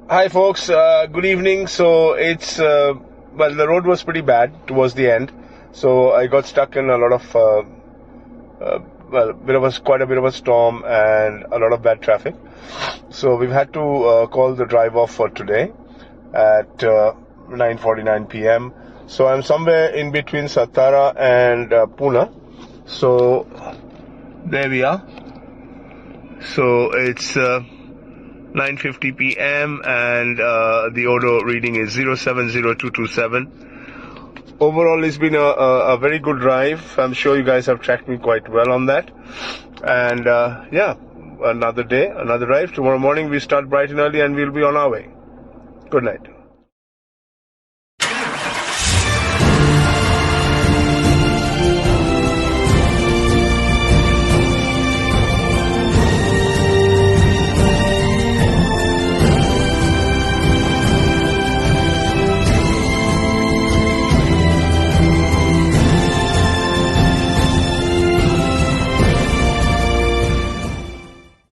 Hi folks, good evening. So it's well, the road was pretty bad towards the end, so I got stuck in a lot of quite a bit of a storm and a lot of bad traffic. So we've had to call the drive off for today at 9:49 p.m. So I'm somewhere in between Satara and Pune. So there we are. So it's 9:50 p.m. and the Odo reading is 070227. Overall, it's been a very good drive. I'm sure you guys have tracked me quite well on that. And yeah, another day, another drive. Tomorrow morning we start bright and early and we'll be on our way. Good night.